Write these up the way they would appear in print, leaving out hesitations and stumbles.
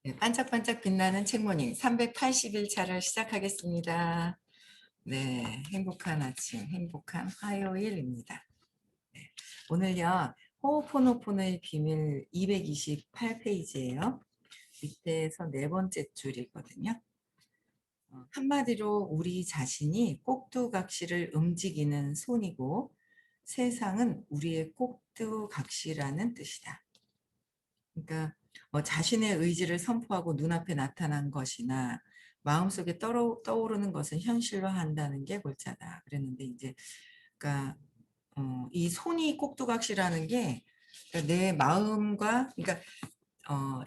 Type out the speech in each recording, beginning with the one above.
네, 반짝반짝 빛나는 책모닝 380일 차를 시작하겠습니다. 네, 행복한 아침, 행복한 화요일입니다. 네, 오늘요, 호호포노포노의 비밀 228페이지예요. 밑에서 네 번째 줄이거든요. 한마디로 우리 자신이 꼭두각시를 움직이는 손이고 세상은 우리의 꼭두각시라는 뜻이다. 그러니까 자신의 의지를 선포하고 눈앞에 나타난 것이나 마음속에 떠오르는 것은 현실화한다는 게 골자다. 그랬는데 이제 그러니까 이 손이 꼭두각시라는 게 그러니까 내 마음과 그러니까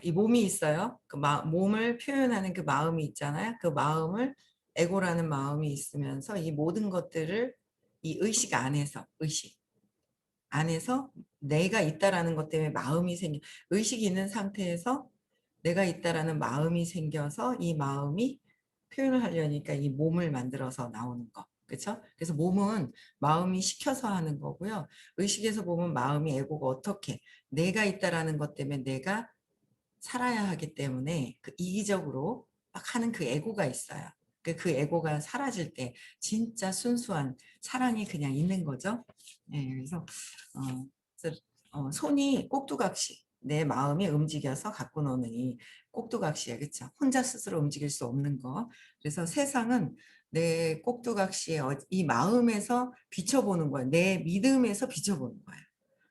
이 몸이 있어요. 그 몸을 표현하는 그 마음이 있잖아요. 그 마음을 에고라는 마음이 있으면서 이 모든 것들을 이 의식 안에서 내가 있다라는 것 때문에 의식이 있는 상태에서 내가 있다라는 마음이 생겨서 이 마음이 표현을 하려니까 이 몸을 만들어서 나오는 거. 그렇죠? 그래서 몸은 마음이 시켜서 하는 거고요. 의식에서 보면 마음이 에고가 어떻게 내가 있다라는 것 때문에 내가 살아야 하기 때문에 그 이기적으로 막 하는 그 에고가 있어요. 그 에고가 사라질 때 진짜 순수한 사랑이 그냥 있는 거죠. 네, 어, 손이 꼭두각시 내 마음이 움직여서 갖고 노는 이 꼭두각시야, 그렇죠? 혼자 스스로 움직일 수 없는 거. 그래서 세상은 내 꼭두각시의 이 마음에서 비춰보는 거예요. 내 믿음에서 비춰보는 거예요.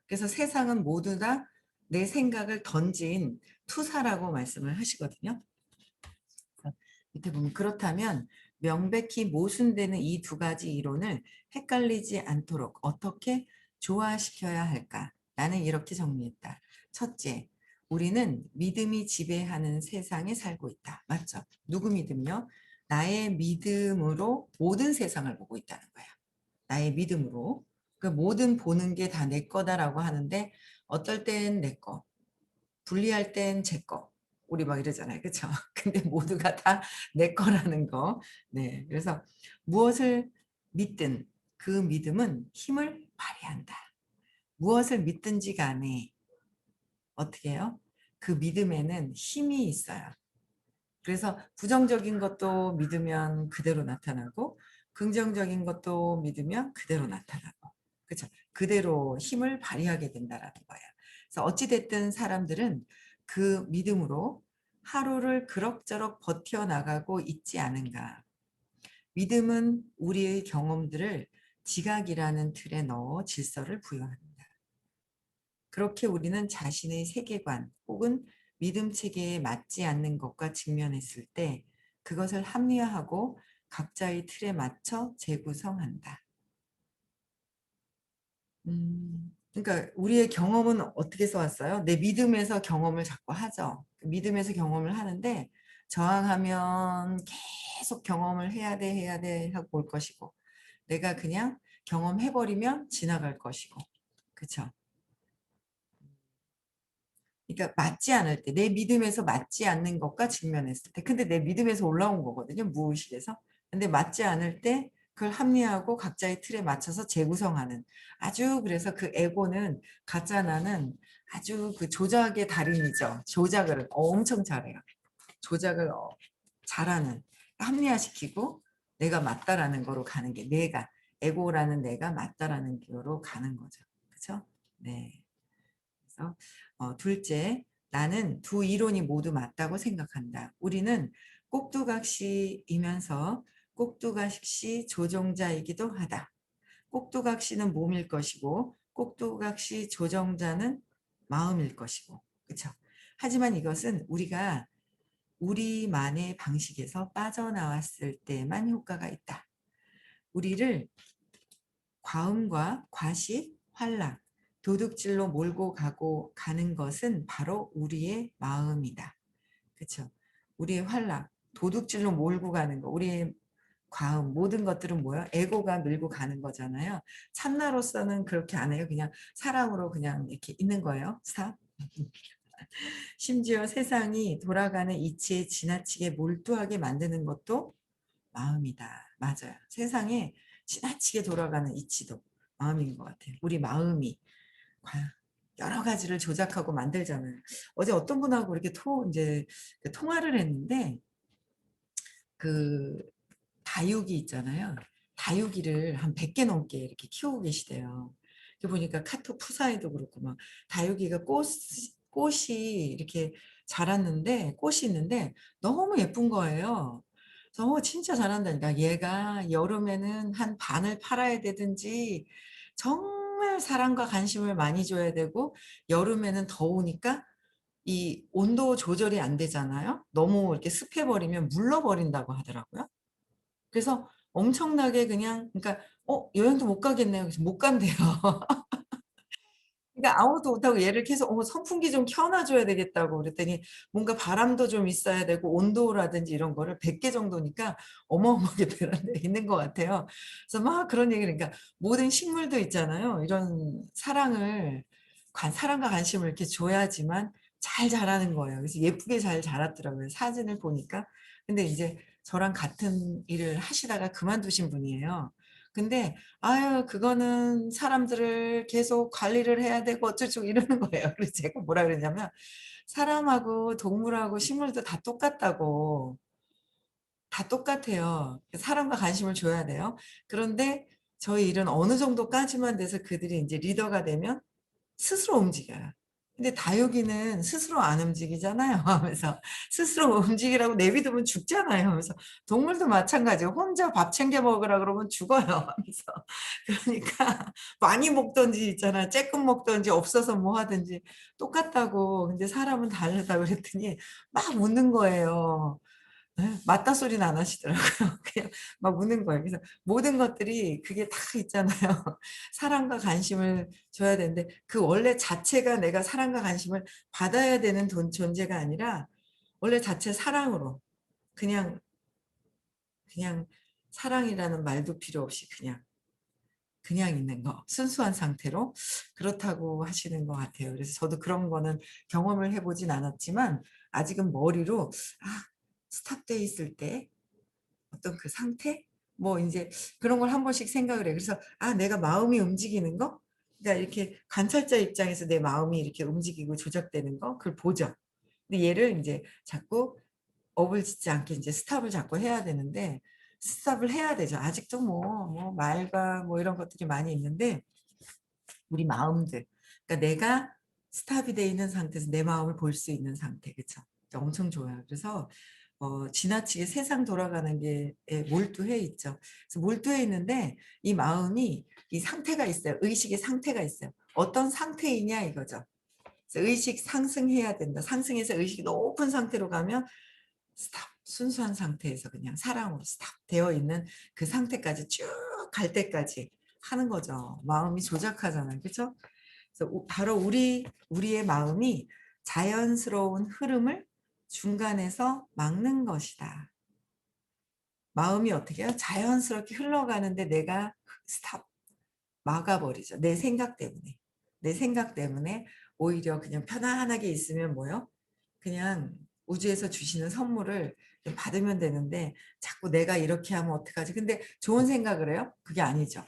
그래서 세상은 모두 다 내 생각을 던진 투사라고 말씀을 하시거든요. 밑에 보면 그렇다면 명백히 모순되는 이 두 가지 이론을 헷갈리지 않도록 어떻게 조화시켜야 할까? 나는 이렇게 정리했다. 첫째, 우리는 믿음이 지배하는 세상에 살고 있다. 맞죠? 누구 믿음요? 나의 믿음으로 모든 세상을 보고 있다는 거야. 나의 믿음으로. 그 모든 보는 게 다 내 거다라고 하는데 어떨 땐 내 거, 분리할 땐 제 거. 우리 막 이러잖아요. 그렇죠? 근데 모두가 다 내 거라는 거. 네. 그래서 무엇을 믿든 그 믿음은 힘을 발휘한다. 무엇을 믿든지 간에 어떻게 해요? 그 믿음에는 힘이 있어요. 그래서 부정적인 것도 믿으면 그대로 나타나고 긍정적인 것도 믿으면 그대로 나타나고 그렇죠? 그대로 힘을 발휘하게 된다라는 거예요. 그래서 어찌 됐든 사람들은 그 믿음으로 하루를 그럭저럭 버텨나가고 있지 않은가. 믿음은 우리의 경험들을 지각이라는 틀에 넣어 질서를 부여한다. 그렇게 우리는 자신의 세계관 혹은 믿음 체계에 맞지 않는 것과 직면했을 때 그것을 합리화하고 각자의 틀에 맞춰 재구성한다. 그러니까 우리의 경험은 어떻게 써왔어요? 내 믿음에서 경험을 자꾸 하죠. 믿음에서 경험을 하는데 저항하면 계속 경험을 해야 돼 하고 볼 것이고 내가 그냥 경험해버리면 지나갈 것이고 그렇죠? 그러니까 맞지 않을 때, 내 믿음에서 맞지 않는 것과 직면했을 때. 근데 내 믿음에서 올라온 거거든요. 무의식에서. 근데 맞지 않을 때 그걸 합리화하고 각자의 틀에 맞춰서 재구성하는 아주 그래서 그 에고는 가짜 나는 아주 그 조작의 달인이죠. 조작을 엄청 잘해요. 조작을 잘하는 합리화시키고 내가 맞다라는 거로 가는 게 내가 에고라는 내가 맞다라는 거로 가는 거죠. 그렇죠? 네. 그래서 둘째, 나는 두 이론이 모두 맞다고 생각한다. 우리는 꼭두각시이면서 꼭두각시 조종자이기도 하다. 꼭두각시는 몸일 것이고 꼭두각시 조정자는 마음일 것이고 그렇죠? 하지만 이것은 우리가 우리만의 방식에서 빠져나왔을 때만 효과가 있다. 우리를 과음과 과식, 환락, 도둑질로 몰고 가는 것은 바로 우리의 마음이다. 그렇죠? 우리의 환락, 도둑질로 몰고 가는 거, 우리의 과음, 모든 것들은 뭐예요? 에고가 밀고 가는 거잖아요. 참나로서는 그렇게 안 해요. 그냥 사랑으로 그냥 이렇게 있는 거예요. 심지어 세상이 돌아가는 이치에 지나치게 몰두하게 만드는 것도 마음이다. 맞아요. 세상에 지나치게 돌아가는 이치도 마음인 것 같아요. 우리 마음이 여러 가지를 조작하고 만들잖아요. 어제 어떤 분하고 이렇게 이제 통화를 했는데 그 다육이 있잖아요. 다육이를 한 100개 넘게 이렇게 키우고 계시대요. 그 보니까 카톡 푸사에도 그렇고 막 다육이가 꽃이 이렇게 자랐는데 꽃이 있는데 너무 예쁜 거예요. 그래서 진짜 잘한다니까. 얘가 여름에는 한 반을 팔아야 되든지 정말 사랑과 관심을 많이 줘야 되고 여름에는 더우니까 이 온도 조절이 안 되잖아요. 너무 이렇게 습해버리면 물러버린다고 하더라고요. 그래서 엄청나게 그냥 그러니까 여행도 못 가겠네요. 그래서 못 간대요. 그러니까 아무것도 못하고 얘를 계속 선풍기 좀 켜 놔 줘야 되겠다고 그랬더니 뭔가 바람도 좀 있어야 되고 온도라든지 이런 거를 100개 정도니까 어마어마하게 베란다에 있는 것 같아요. 그래서 막 그런 얘기를 그러니까 모든 식물도 있잖아요. 이런 사랑과 관심을 이렇게 줘야지만 잘 자라는 거예요. 그래서 예쁘게 잘 자랐더라고요, 사진을 보니까. 근데 이제 저랑 같은 일을 하시다가 그만두신 분이에요. 근데 "아유 그거는 사람들을 계속 관리를 해야 되고 어쩌고저쩌고." 이러는 거예요. 그래서 제가 뭐라 그랬냐면 "사람하고 동물하고 식물도 다 똑같다고. 다 똑같아요. 사람과 관심을 줘야 돼요. 그런데 저희 일은 어느 정도까지만 돼서 그들이 인제 리더가 되면 스스로 움직여요. 근데 다육이는 스스로 안 움직이잖아요." 하면서 "스스로 움직이라고 내비두면 죽잖아요." 하면서 "동물도 마찬가지예요. 혼자 밥 챙겨 먹으라 그러면 죽어요." 하면서 그러니까 많이 먹든지 있잖아요. 쬐끔 먹든지 없어서 뭐 하든지 똑같다고. 근데 사람은 다르다고 그랬더니 막 웃는 거예요. 예. 맞다 소리는 안 하시더라고요. 그냥 막 웃는 거예요. 그래서 모든 것들이 그게 다 있잖아요. 사랑과 관심을 줘야 되는데 그 원래 자체가 내가 사랑과 관심을 받아야 되는 존재가 아니라 원래 자체 사랑으로 그냥, 그냥 사랑이라는 말도 필요 없이 그냥 있는 거. 순수한 상태로 그렇다고 하시는 것 같아요. 그래서 저도 그런 거는 경험을 해 보진 않았지만 아직은 머리로 스탑돼 있을 때 어떤 그 상태? 뭐 인제 그런 걸 한 번씩 생각을 해요. 그래서 내가 마음이 움직이는 거? 그러니까 이렇게 관찰자 입장에서 내 마음이 이렇게 움직이고 조작되는 거 그걸 보죠. 근데 얘를 인제 자꾸 업을 짓지 않게 인제 스탑을 자꾸 해야 되는데 스탑을 해야 되죠. 아직도 말과 이런 것들이 많이 있는데 우리 마음들. 그러니까 내가 스탑이 돼 있는 상태에서 내 마음을 볼 수 있는 상태. 그쵸? 엄청 좋아요. 그래서 지나치게 세상 돌아가는 게 에 몰두해 있죠. 그래서 몰두해 있는데 이 마음이 이 상태가 있어요. 의식의 상태가 있어요. 어떤 상태이냐 이거죠. 그래서 의식 상승해야 된다. 상승해서 의식이 높은 상태로 가면 스탑. 순수한 상태에서 그냥 사랑으로 스탑 되어 있는 그 상태까지 쭉 갈 때까지 하는 거죠. 마음이 조작하잖아요. 그죠? 그래서 바로 우리의 마음이 자연스러운 흐름을 중간에서 막는 것이다. 마음이 어떻게 해요? 자연스럽게 흘러가는데 내가 스탑 막아 버리죠. 내 생각 때문에. 내 생각 때문에 오히려 그냥 편안하게 있으면 뭐요? 그냥 우주에서 주시는 선물을 그냥 받으면 되는데 자꾸 '내가 이렇게 하면 어떡하지?' 근데 좋은 생각을 해요? 그게 아니죠.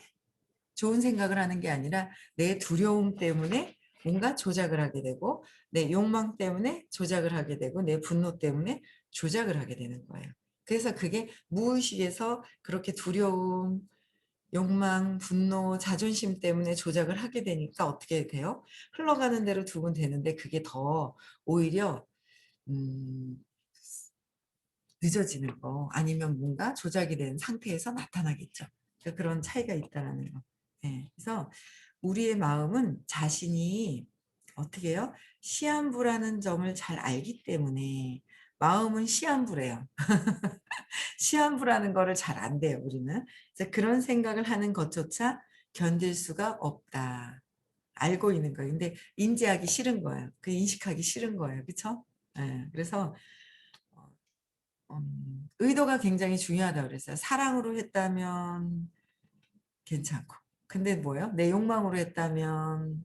좋은 생각을 하는 게 아니라 내 두려움 때문에 뭔가 조작을 하게 되고 내 욕망 때문에 조작을 하게 되고 내 분노 때문에 조작을 하게 되는 거예요. 그래서 그게 무의식에서 그렇게 두려움, 욕망, 분노, 자존심 때문에 조작을 하게 되니까 어떻게 돼요? 흘러가는 대로 두면 되는데 그게 더 오히려 음 늦어지는 거 아니면 뭔가 조작이 된 상태에서 나타나겠죠. 그런 차이가 있다라는 거. 예. 그래서 우리의 마음은 자신이 어떻게 해요? 시한부라는 점을 잘 알기 때문에 마음은 시한부래요. 시한부라는 거를 잘 안돼요 우리는. 그래서 그런 생각을 하는 것조차 견딜 수가 없다. 알고 있는 거예요. 근데 인지하기 싫은 거예요. 인식하기 싫은 거예요. 그쵸? 예. 그래서 어 의도가 굉장히 중요하다고 그랬어요. 사랑으로 했다면 괜찮고. 근데 뭐예요? 내 욕망으로 했다면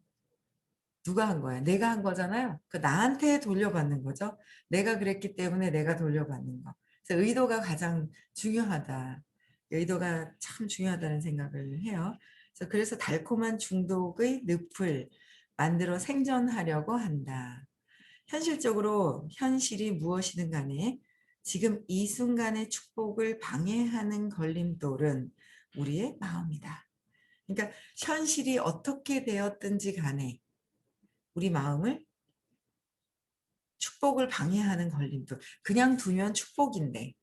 누가 한 거야? 내가 한 거잖아요. 나한테 돌려받는 거죠. 내가 그랬기 때문에 내가 돌려받는 거. 그래서 의도가 가장 중요하다. 의도가 참 중요하다는 생각을 해요. 그래서 달콤한 중독의 늪을 만들어 생존하려고 한다. 현실적으로 현실이 무엇이든 간에 지금 이 순간의 축복을 방해하는 걸림돌은 우리의 마음이다. 그러니까 현실이 어떻게 되었든지 간에 우리 마음을 축복을 방해하는 걸림돌. 그냥 두면 축복인데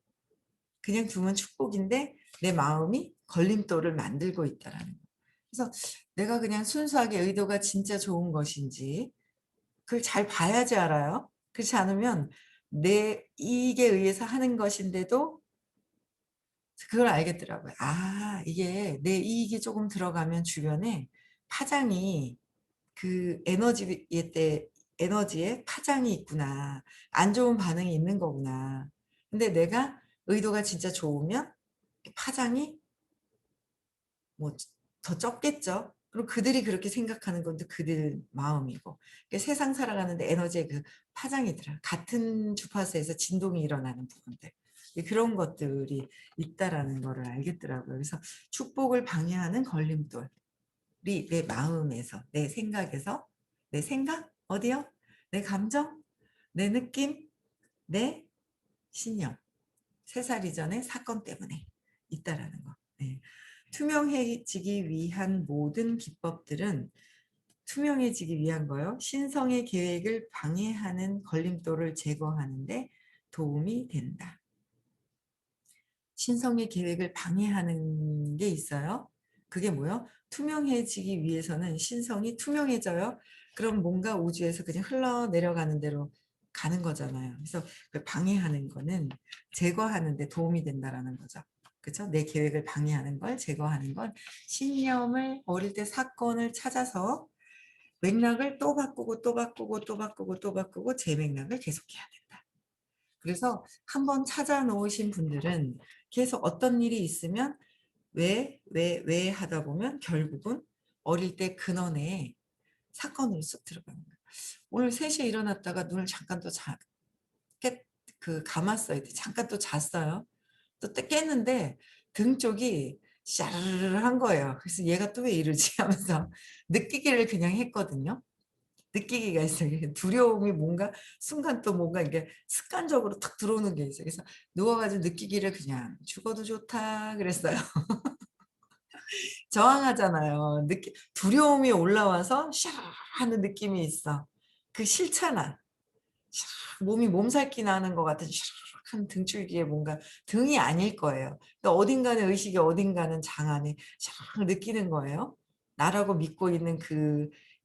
내 마음이 걸림돌을 만들고 있다라는 거. 그래서 내가 그냥 순수하게 의도가 진짜 좋은 것인지 그걸 잘 봐야지 알아요. 그렇지 않으면 내 이익에 의해서 하는 것인데도 그걸 알겠더라고요. 아, 이게 내 이익이 조금 들어가면 주변에 파장이 그 에너지에 파장이 있구나. 안 좋은 반응이 있는 거구나. 근데 내가 의도가 진짜 좋으면 파장이 뭐 더 적겠죠. 그리고 그들이 그렇게 생각하는 건데 그들 마음이고. 그러니까 세상 살아가는데 에너지의 그 파장이 들어요. 같은 주파수에서 진동이 일어나는 부분들. 그런 것들이 있다라는 거를 알겠더라고요. 그래서 축복을 방해하는 걸림돌이 내 마음에서, 내 생각에서, 내 생각? 어디요? 내 감정? 내 느낌? 내 신념. 3살 이전의 사건 때문에 있다라는 거. 네. 투명해지기 위한 모든 기법들은 투명해지기 위한 거요. 신성의 계획을 방해하는 걸림돌을 제거하는 데 도움이 된다. 신성의 계획을 방해하는 게 있어요. 그게 뭐요? 투명해지기 위해서는 신성이 투명해져요. 그럼 뭔가 우주에서 그냥 흘러내려가는 대로 가는 거잖아요. 그래서 그 방해하는 거는 제거하는 데 도움이 된다라는 거죠. 그렇죠? 내 계획을 방해하는 걸 제거하는 건 신념을 어릴 때 사건을 찾아서 맥락을 또 바꾸고 또 바꾸고 또 바꾸고 또 바꾸고 제 맥락을 계속해야 된다. 그래서 한번 찾아 놓으신 분들은 계속 어떤 일이 있으면 왜 하다 보면 결국은 어릴 때 근원에 사건으로 쑥 들어가는 거예요. 오늘 3시에 일어났다가 눈을 잠깐 또 감았어요. 잠깐 또 잤어요. 또 깼는데 등 쪽이 샤르르한 거예요. 그래서 얘가 또 왜 이러지 하면서 느끼기를 그냥 했거든요. 느끼기가 있어요. 두려움이 뭔가 순간 또 뭔가 이게 습관적으로 탁 들어오는 게 있어요. 그래서 누워가지고 느끼기를 그냥 죽어도 좋다 그랬어요. 저항하잖아요. 두려움이 올라와서 샤 하는 느낌이 있어. 그 싫잖아. 몸이 몸살기 나는 것 같은 샥한 등줄기에 뭔가 등이 아닐 거예요. 그러니까 어딘가는 의식이 어딘가는 장 안에 샥 느끼는 거예요. 나라고 믿고 있는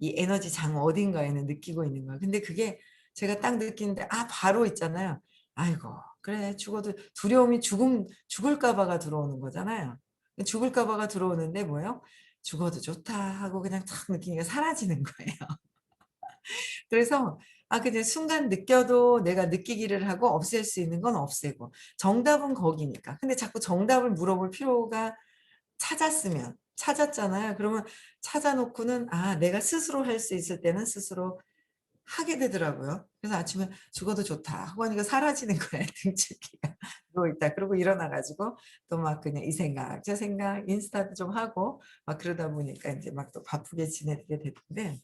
이 에너지 장 어딘가에는 느끼고 있는 거예요. 근데 그게 제가 딱 느끼는데 바로 있잖아요. 아이고 그래 죽어도 두려움이 죽을까 봐가 들어오는 거잖아요. 죽을까 봐가 들어오는데 뭐예요? 죽어도 좋다 하고 그냥 탁 느끼니까 사라지는 거예요. 그래서 그냥 순간 느껴도 내가 느끼기를 하고 없앨 수 있는 건 없애고 정답은 거기니까. 근데 자꾸 정답을 물어볼 필요가 찾았잖아요. 그러면 찾아 놓고는 내가 스스로 할 수 있을 때는 스스로 하게 되더라고요. 그래서 아침에 "죽어도 좋다." 하고 하니까 사라지는 거예요 등치기가. 누워 있다. 그러고 일어나 가지고 또 막 그냥 이 생각 저 생각 인스타도 좀 하고 막 그러다 보니까 인제 막 또 바쁘게 지내게 됐는데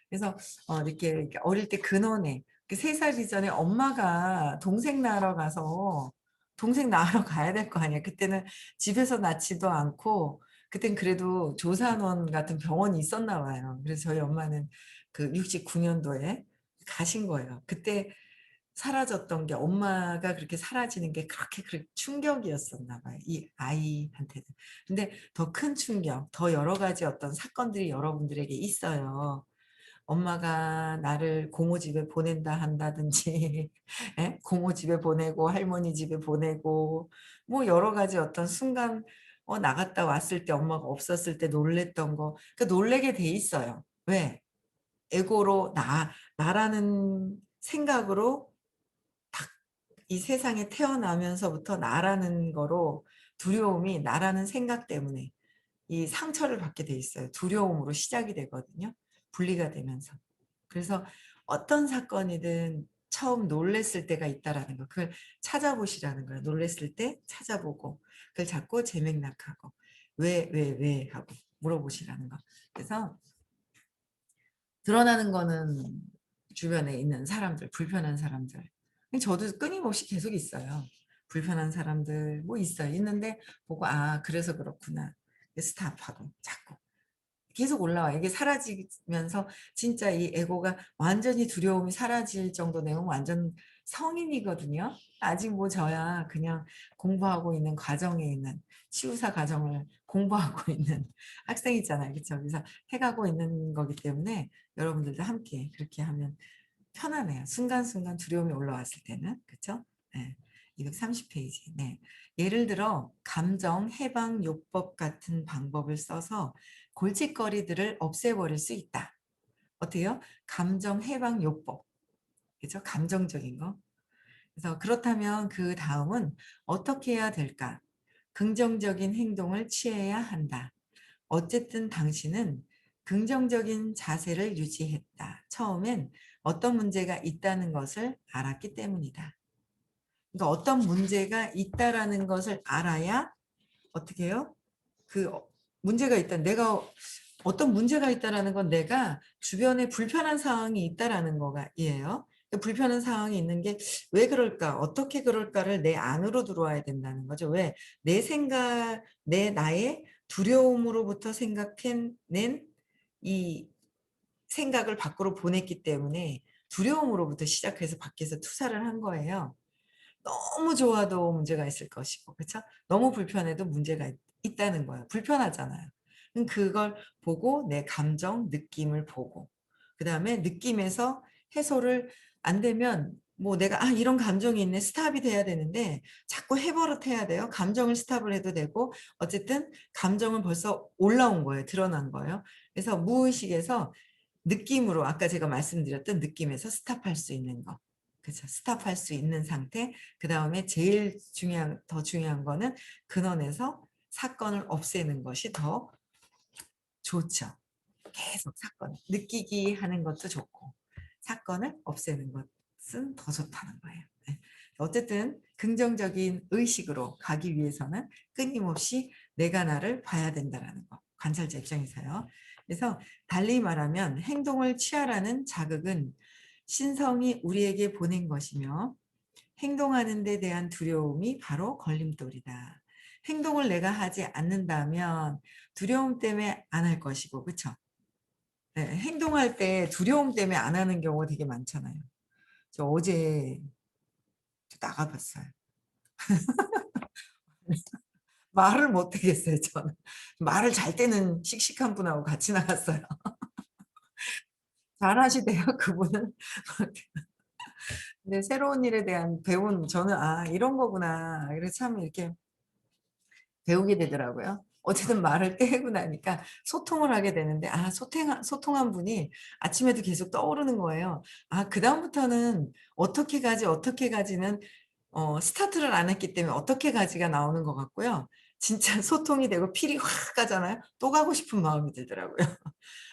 그래서 이렇게 어릴 때 근원에 3살 이전에 엄마가 동생 낳으러 가서 동생 낳으러 가야 될 거 아니에요. 그때는 집에서 낳지도 않고 그땐 그래도 조산원 같은 병원이 있었나 봐요. 그래서 저희 엄마는 그 69 년도에 가신 거예요. 그때 사라졌던 게 엄마가 그렇게 사라지는 게 그렇게 충격이었었나 봐요, 이 아이한테는. 근데 더 큰 충격, 더 여러 가지 어떤 사건들이 여러분들에게 있어요. 엄마가 나를 고모 집에 보낸다 한다든지 예? 고모 집에 보내고 할머니 집에 보내고 뭐 여러 가지 어떤 순간 나갔다 왔을 때 엄마가 없었을 때 놀랬던 거 놀라게 돼 있어요. 왜? 에고로 나라는 생각으로 딱 이 세상에 태어나면서부터 나라는 거로 두려움이 나라는 생각 때문에 이 상처를 받게 돼 있어요. 두려움으로 시작이 되거든요. 분리가 되면서. 그래서 어떤 사건이든 처음 놀랬을 때가 있다라는 거. 그걸 찾아보시라는 거예요. 놀랬을 때 찾아보고 그걸 자꾸 재맥락하고 왜 하고 물어보시라는 거. 그래서 드러나는 거는 주변에 있는 사람들, 불편한 사람들. 저도 끊임없이 계속 있어요. 불편한 사람들 뭐 있어요. 있는데 보고 아 그래서 그렇구나. 스탑하고 자꾸 계속 올라와요. 이게 사라지면서 진짜 이 에고가 완전히 두려움이 사라질 정도 되면 완전 성인이거든요. 아직 뭐 저야 그냥 공부하고 있는 과정에 있는 치유사 과정을 공부하고 있는 학생이잖아요. 그쵸? 그래서 해가고 있는 거기 때문에 여러분들도 함께 그렇게 하면 편하네요. 순간순간 두려움이 올라왔을 때는. 그쵸? 네. 230페이지. 네. 예를 들어 감정 해방 요법 같은 방법을 써서 골칫거리들을 없애버릴 수 있다. 어때요? 감정 해방 요법. 그죠? 감정적인 거. 그래서 그렇다면 그 다음은 어떻게 해야 될까? 긍정적인 행동을 취해야 한다. 어쨌든 당신은 긍정적인 자세를 유지했다. 처음엔 어떤 문제가 있다는 것을 알았기 때문이다. 그러니까 어떤 문제가 있다라는 것을 알아야 어떻게 해요? 그 문제가 있다. 내가 어떤 문제가 있다라는 건 내가 주변에 불편한 상황이 있다라는 거가 이에요. 불편한 상황이 있는 게 왜 그럴까? 어떻게 그럴까를 내 안으로 들어와야 된다는 거죠. 왜? 내 생각, 나의 두려움으로부터 생각해낸 이 생각을 밖으로 보냈기 때문에 두려움으로부터 시작해서 밖에서 투사를 한 거예요. 너무 좋아도 문제가 있을 것이고, 그렇죠? 너무 불편해도 문제가 있다는 거예요. 불편하잖아요. 그걸 보고 내 감정, 느낌을 보고, 그 다음에 느낌에서 해소를 안 되면 뭐 내가 아 이런 감정이 있네 스탑이 돼야 되는데 자꾸 해버릇 해야 돼요. 감정을 스탑을 해도 되고 어쨌든 감정은 벌써 올라온 거예요. 드러난 거예요. 그래서 무의식에서 느낌으로 아까 제가 말씀드렸던 느낌에서 스탑할 수 있는 거. 그렇죠. 스탑할 수 있는 상태. 그다음에 제일 더 중요한 거는 근원에서 사건을 없애는 것이 더 좋죠. 계속 사건 느끼기 하는 것도 좋고 사건을 없애는 것은 더 좋다는 거예요. 네. 어쨌든 긍정적인 의식으로 가기 위해서는 끊임없이 내가 나를 봐야 된다는 거. 관찰자 입장에서요. 그래서 달리 말하면 행동을 취하라는 자극은 신성이 우리에게 보낸 것이며 행동하는 데 대한 두려움이 바로 걸림돌이다. 행동을 내가 하지 않는다면 두려움 때문에 안 할 것이고, 그렇죠? 네, 행동할 때 두려움 때문에 안 하는 경우가 되게 많잖아요. 저 어제 나가봤어요. 말을 못 하겠어요, 저는. 말을 잘 때는 씩씩한 분하고 같이 나갔어요. 잘하시대요, 그분은. 근데 새로운 일에 대한 배운, 저는, 아, 이런 거구나. 그래서 참 이렇게 배우게 되더라고요. 어쨌든 말을 떼고 나니까 소통을 하게 되는데, 아, 소통한 분이 아침에도 계속 떠오르는 거예요. 아, 그다음부터는 어떻게 가지, 어떻게 가지는 스타트를 안 했기 때문에 어떻게 가지가 나오는 것 같고요. 진짜 소통이 되고 필이 확 가잖아요. 또 가고 싶은 마음이 들더라고요.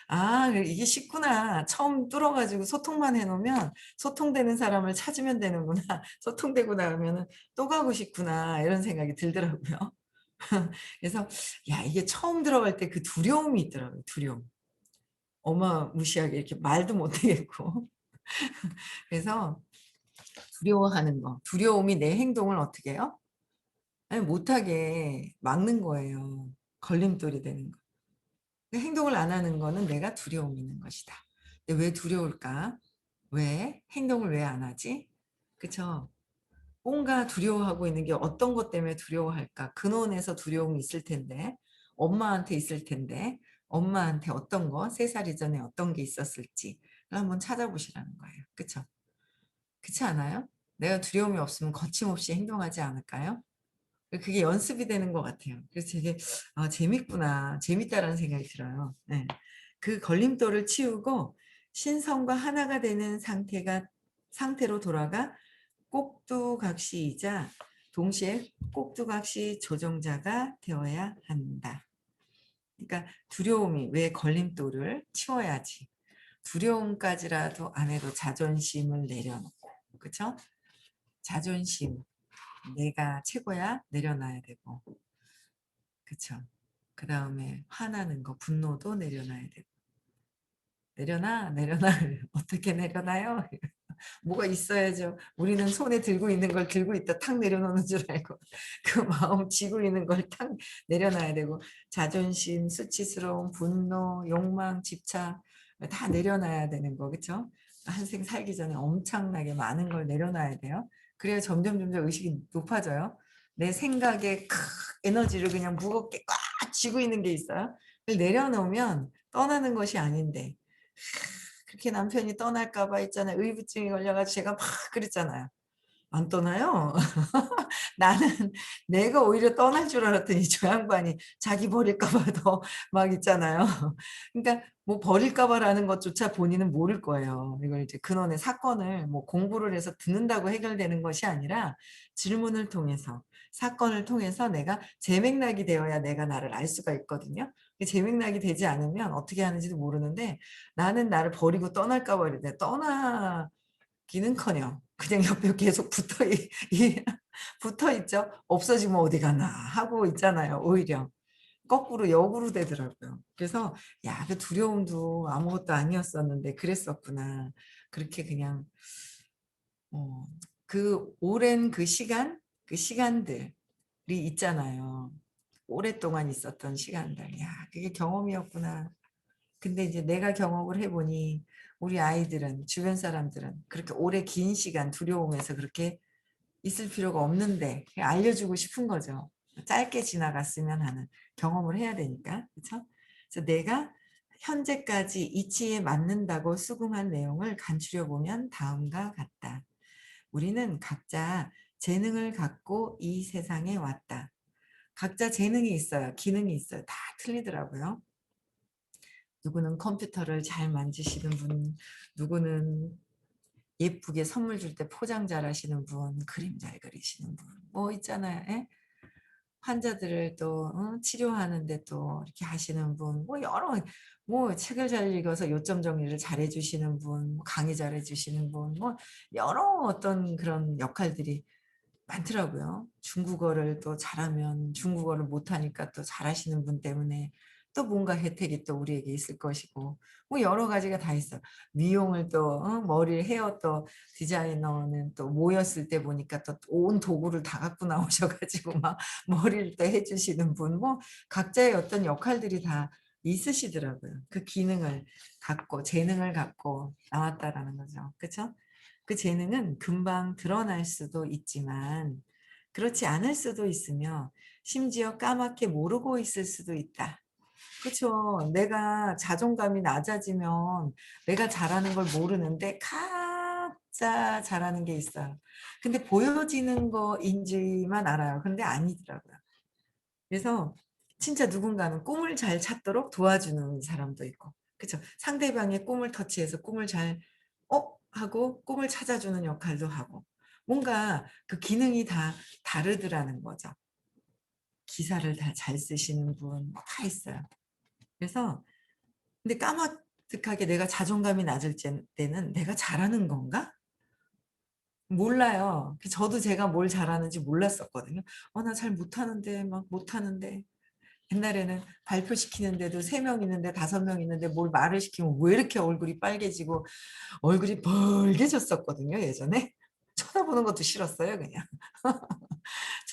아, 이게 쉽구나. 처음 뚫어가지고 소통만 해놓으면 소통되는 사람을 찾으면 되는구나. 소통되고 나면은 또 가고 싶구나. 이런 생각이 들더라고요. 그래서 야 이게 처음 들어갈 때 그 두려움이 있더라고요. 두려움. 어마무시하게 이렇게 말도 못하겠고. 그래서 두려워하는 거. 두려움이 내 행동을 어떻게 해요? 아니, 못하게 막는 거예요. 걸림돌이 되는 거. 행동을 안 하는 거는 내가 두려움이 있는 것이다. 근데 왜 두려울까? 왜? 행동을 왜 안 하지? 그쵸? 뭔가 두려워하고 있는 게 어떤 것 때문에 두려워할까? 근원에서 두려움이 있을 텐데, 엄마한테 있을 텐데, 엄마한테 어떤 거, 3살 이전에 어떤 게 있었을지 한번 찾아보시라는 거예요. 그쵸? 그렇지 않아요? 내가 두려움이 없으면 거침없이 행동하지 않을까요? 그게 연습이 되는 것 같아요. 그래서 되게 아, 재밌구나, 재밌다라는 생각이 들어요. 네. 그 걸림돌을 치우고 신성과 하나가 되는 상태로 돌아가 꼭두각시이자 동시에 꼭두각시 조정자가 되어야 한다. 그러니까 두려움이 왜 걸림돌을 치워야지. 두려움까지라도 안 해도 자존심을 내려놓고, 그렇죠? 자존심, 내가 최고야 내려놔야 되고, 그렇죠? 그 다음에 화나는 거, 분노도 내려놔야 되고, 내려놔, 내려놔. 어떻게 내려놔요? 뭐가 있어야죠. 우리는 손에 들고 있는 걸 들고 있다 탁 내려놓는 줄 알고 그 마음 쥐고 있는 걸 탁 내려놔야 되고 자존심, 수치스러움, 분노, 욕망, 집착 다 내려놔야 되는 거 그렇죠? 한 생 살기 전에 엄청나게 많은 걸 내려놔야 돼요. 그래야 점점 의식이 높아져요. 내 생각에 에너지를 그냥 무겁게 꽉 쥐고 있는 게 있어요. 그걸 내려놓으면 떠나는 것이 아닌데 그렇게 남편이 떠날까 봐 있잖아요. 의부증이 걸려 가지고 제가 막 그랬잖아요. 안 떠나요. 나는 내가 오히려 떠날 줄 알았더니 저 양반이 자기 버릴까 봐 더 막 있잖아요. 그러니까 뭐 버릴까 봐라는 것조차 본인은 모를 거예요. 이걸 이제 근원의 사건을 뭐 공부를 해서 듣는다고 해결되는 것이 아니라 질문을 통해서 사건을 통해서 내가 재맥락이 되어야 내가 나를 알 수가 있거든요. 재맥락이 되지 않으면 어떻게 하는지도 모르는데 나는 나를 버리고 떠날까 봐 이랬는데 떠나기는커녕 그냥 옆에 계속 붙어 있죠. 없어지면 어디 가나 하고 있잖아요. 오히려 거꾸로 역으로 되더라고요. 그래서 야, 그 두려움도 아무것도 아니었었는데 그랬었구나. 그렇게 그냥 어, 그 오랜 그 시간, 그 시간들이 있잖아요. 오랫동안 있었던 시간들. 야, 그게 경험이었구나. 근데 이제 내가 경험을 해보니 우리 아이들은 주변 사람들은 그렇게 오래 긴 시간 두려움에서 그렇게 있을 필요가 없는데 그냥 알려주고 싶은 거죠. 짧게 지나갔으면 하는 경험을 해야 되니까. 그렇죠? 그래서 내가 현재까지 이치에 맞는다고 수긍한 내용을 간추려 보면 다음과 같다. 우리는 각자 재능을 갖고 이 세상에 왔다. 각자 재능이 있어요. 기능이 있어요. 다 틀리더라고요. 누구는 컴퓨터를 잘 만지시는 분, 누구는 예쁘게 선물 줄 때 포장 잘 하시는 분, 그림 잘 그리시는 분, 뭐 있잖아요. 예? 환자들을 또 치료하는데 또 이렇게 하시는 분, 뭐 여러 뭐 책을 잘 읽어서 요점 정리를 잘 해주시는 분, 뭐 강의 잘 해주시는 분, 뭐 여러 어떤 그런 역할들이 많더라고요. 중국어를 또 잘하면 중국어를 못하니까 또 잘하시는 분 때문에 또 뭔가 혜택이 또 우리에게 있을 것이고 뭐 여러 가지가 다 있어요. 미용을 또 머리를 헤어 또 디자이너는 또 모였을 때 보니까 또 온 도구를 다 갖고 나오셔가지고 막 머리를 또 해주시는 분 뭐 각자의 어떤 역할들이 다 있으시더라고요. 그 기능을 갖고 재능을 갖고 나왔다라는 거죠. 그렇죠? 그 재능은 금방 드러날 수도 있지만 그렇지 않을 수도 있으며 심지어 까맣게 모르고 있을 수도 있다. 그렇죠. 내가 자존감이 낮아지면 내가 잘하는 걸 모르는데 가짜 잘하는 게 있어요. 근데 보여지는 거인지만 알아요. 근데 아니더라고요. 그래서 진짜 누군가는 꿈을 잘 찾도록 도와주는 사람도 있고, 그렇죠. 상대방의 꿈을 터치해서 꿈을 잘 하고 꿈을 찾아주는 역할도 하고, 뭔가 그 기능이 다 다르더라는 거죠. 기사를 다 잘 쓰시는 분, 다 있어요. 그래서 근데 까마득하게 내가 자존감이 낮을 때는 내가 잘하는 건가? 몰라요. 저도 제가 뭘 잘하는지 몰랐었거든요. 나 잘 못하는데 막 못하는데 옛날에는 발표시키는데도 3명 있는데 5명 있는데 뭘 말을 시키면 왜 이렇게 얼굴이 빨개지고 얼굴이 벌개졌었거든요, 예전에. 쳐다보는 것도 싫었어요, 그냥.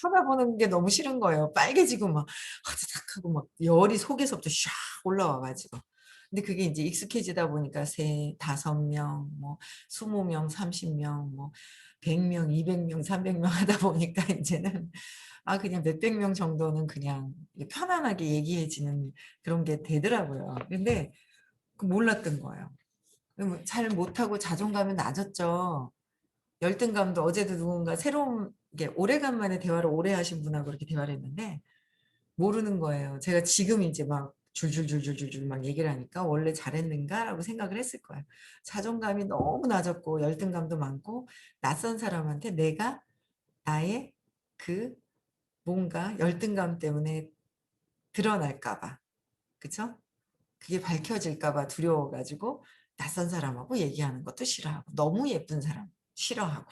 쳐다보는 게 너무 싫은 거예요. 빨개지고 막 화드닥하고 막 열이 속에서부터 샥 올라와 가지고. 근데 그게 이제 익숙해지다 보니까 5명, 뭐 20명, 30명, 뭐 100명, 200명, 300명 하다 보니까 이제는 그냥 몇백 명 정도는 그냥 편안하게 얘기해지는 그런 게 되더라고요. 근데 몰랐던 거예요. 잘 못하고 자존감이 낮았죠. 열등감도 어제도 누군가 새로운 게 오래간만에 대화를 오래 하신 분하고 이렇게 대화를 했는데 모르는 거예요. 제가 지금 이제 막 줄줄줄줄줄줄 막 얘기를 하니까 원래 잘했는가라고 생각을 했을 거예요. 자존감이 너무 낮았고 열등감도 많고 낯선 사람한테 내가 나의 그 뭔가 열등감 때문에 드러날까 봐. 그쵸? 그게 밝혀질까 봐 두려워가지고 낯선 사람하고 얘기하는 것도 싫어하고 너무 예쁜 사람 싫어하고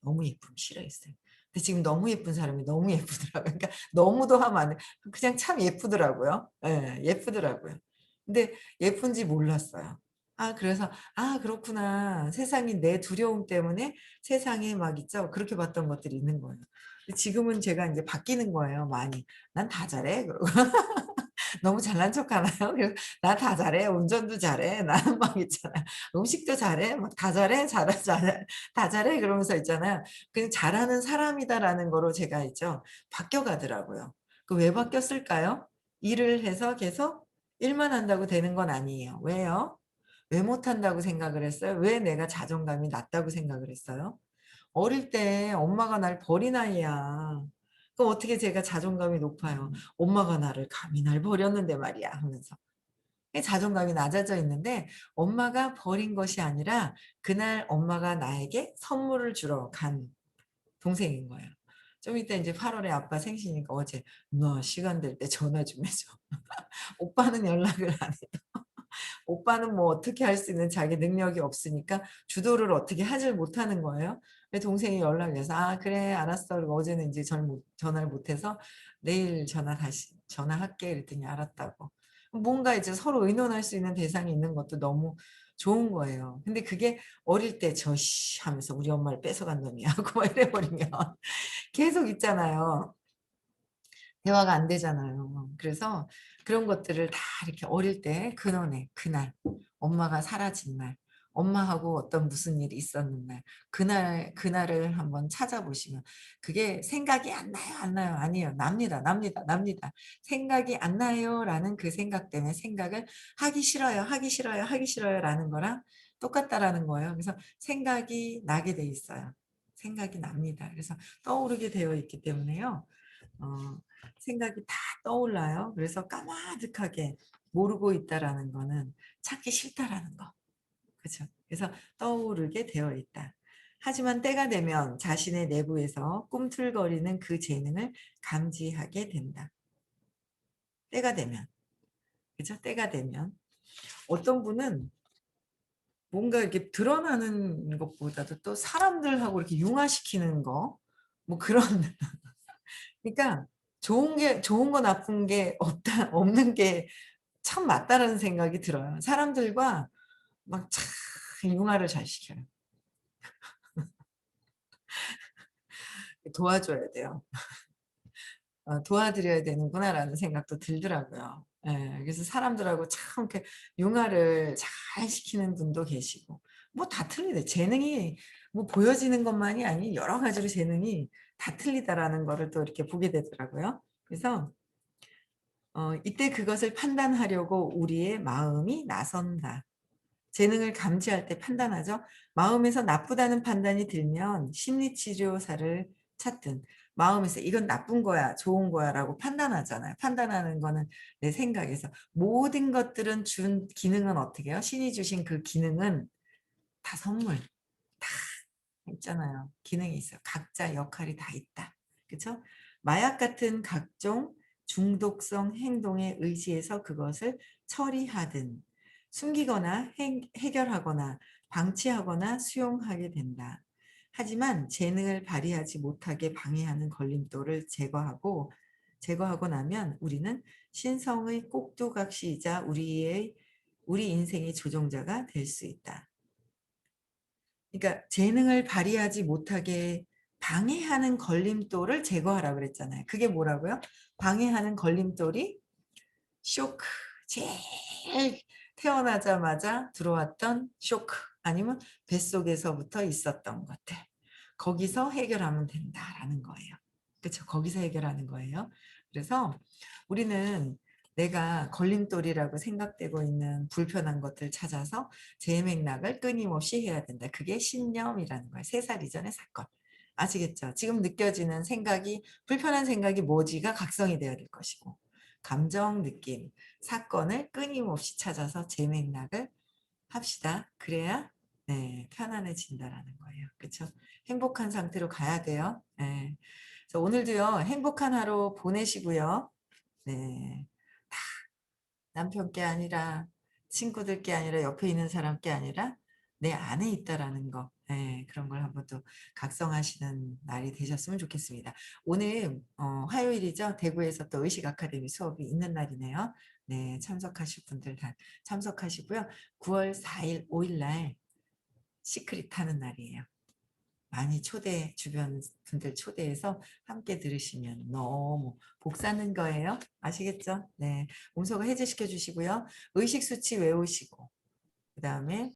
너무 예쁨 싫어했어요. 근데 지금 너무 예쁜 사람이 너무 예쁘더라고요. 그러니까 너무도 하면 안 돼. 그냥 참 예쁘더라고요. 예, 예쁘더라고요. 근데 예쁜지 몰랐어요. 그래서 그렇구나. 세상이 내 두려움 때문에 세상에 막 있죠. 그렇게 봤던 것들이 있는 거예요. 근데 지금은 제가 이제 바뀌는 거예요, 많이. "난 다 잘해." 그러고 너무 잘난 척하나요? 그래서 "나 다 잘해. 운전도 잘해." 나는 막 있잖아요. "음식도 잘해." 막 "다 잘해. 잘해. 다 잘해." 그러면서 있잖아요. 그 '잘하는 사람이다.'라는 거로 제가 있죠 바뀌어 가더라고요. 그 왜 바뀌었을까요? 일을 해서 계속 일만 한다고 되는 건 아니에요. 왜요? 왜 못한다고 생각을 했어요? 왜 내가 자존감이 낮다고 생각을 했어요? 어릴 때 엄마가 날 버린 아이야. 그럼 어떻게 제가 자존감이 높아요. '엄마가 나를 감히 날 버렸는데 말이야.' 하면서. 자존감이 낮아져 있는데 엄마가 버린 것이 아니라 그날 엄마가 나에게 선물을 주러 간 동생인 거예요. 좀 이따 인제 8 월에 아빠 생신이니까 어제 "누나 시간 될 때 전화 좀 해 줘." 오빠는 연락을 안 해. 오빠는 뭐 어떻게 할 수 있는 자기 능력이 없으니까 주도를 어떻게 하질 못하는 거예요. 근데 동생이 연락이 해서 "아 그래 알았어." 그리고 어제는 인제 전화를 못 해서 "내일 다시 전화할게." 그랬더니 알았다고. 뭔가 이제 서로 의논할 수 있는 대상이 있는 것도 너무 좋은 거예요. 근데 그게 어릴 때 "저 씨." 하면서 "우리 엄마를 뺏어간 놈이야." 하고 막 이래 버리면 계속 있잖아요. 대화가 안 되잖아요. 그래서 그런 것들을 다 이렇게 어릴 때 근원에 그날 엄마가 사라진 날 엄마하고 어떤 무슨 일이 있었는 날 그날을 한번 찾아보시면 그게 생각이 안 나요, 안 나요? 아니에요. 납니다, 납니다, 납니다. 생각이 안 나요라는 그 생각 때문에 생각을 하기 싫어요, 하기 싫어요, 하기 싫어요라는 거랑 똑같다라는 거예요. 그래서 생각이 나게 돼 있어요. 생각이 납니다. 그래서 떠오르게 되어 있기 때문에요. 어 생각이 다 떠올라요. 그래서 까마득하게 모르고 있다라는 거는 찾기 싫다라는 거. 그죠? 그래서 떠오르게 되어 있다. 하지만 때가 되면 자신의 내부에서 꿈틀거리는 그 재능을 감지하게 된다. 때가 되면. 그죠? 때가 되면. 어떤 분은 뭔가 이렇게 드러나는 것보다도 또 사람들하고 이렇게 융화시키는 거 뭐 그런 그러니까 좋은 거 나쁜 게 없다 없는 게 참 맞다라는 생각이 들어요. 사람들과 막 참 융화를 잘 시켜요. 도와줘야 돼요. '도와드려야 되는구나.'라는 생각도 들더라고요. 예. 그래서 사람들하고 참 이렇게 융화를 잘 시키는 분도 계시고 뭐 다 틀리네. 재능이 뭐 보여지는 것만이 아닌 여러 가지로 재능이 다 틀리다라는 거를 또 이렇게 보게 되더라고요. 그래서 이때 그것을 판단하려고 우리의 마음이 나선다. 재능을 감지할 때 판단하죠. 마음에서 나쁘다는 판단이 들면 심리치료사를 찾든 마음에서 '이건 나쁜 거야. 좋은 거야.'라고 판단하잖아요. 판단하는 거는 내 생각에서. 모든 것들은 준 기능은 어떻게 해요? 신이 주신 그 기능은 다 선물. 다 있잖아요. 기능이 있어요. 각자 역할이 다 있다. 그쵸? 마약 같은 각종 중독성 행동에 의지해서 그것을 처리하든 숨기거나 해결하거나 방치하거나 수용하게 된다. 하지만 재능을 발휘하지 못하게 방해하는 걸림돌을 제거하고 나면 우리는 신성의 꼭두각시이자 우리 인생의 조종자가 될 수 있다. 그러니까 재능을 발휘하지 못하게 방해하는 걸림돌을 제거하라고 그랬잖아요. 그게 뭐라고요? 방해하는 걸림돌이 쇼크. 제일 태어나자마자 들어왔던 쇼크 아니면 뱃속에서부터 있었던 것들. 거기서 해결하면 된다라는 거예요. 그쵸? 거기서 해결하는 거예요. 그래서 우리는 내가 걸림돌이라고 생각되고 있는 불편한 것들 찾아서 제 맥락을 끊임없이 해야 된다. 그게 신념이라는 거예요. 3살 이전의 사건. 아시겠죠? 지금 느껴지는 생각이 불편한 생각이 뭐지가 각성이 돼야 될 것이고 감정, 느낌, 사건을 끊임없이 찾아서 제 맥락을 합시다. 그래야 네, 편안해진다라는 거예요. 그쵸? 행복한 상태로 가야 돼요. 네. 그래서 오늘도요, 행복한 하루 보내시고요. 네. 다 남편 게 아니라, 친구들 게 아니라, 옆에 있는 사람 게 아니라, 내 안에 있다라는 거. 네, 그런 걸 한번 또 각성하시는 날이 되셨으면 좋겠습니다. 오늘, 화요일이죠. 대구에서 또 의식 아카데미 수업이 있는 날이네요. 네, 참석하실 분들 다 참석하시고요. 9월 4일, 5일 날 시크릿 하는 날이에요. 많이 주변 분들 초대해서 함께 들으시면 너무 복 사는 거예요. 아시겠죠? 네. 음소거 해제시켜 주시고요. 의식 수치 외우시고, 그 다음에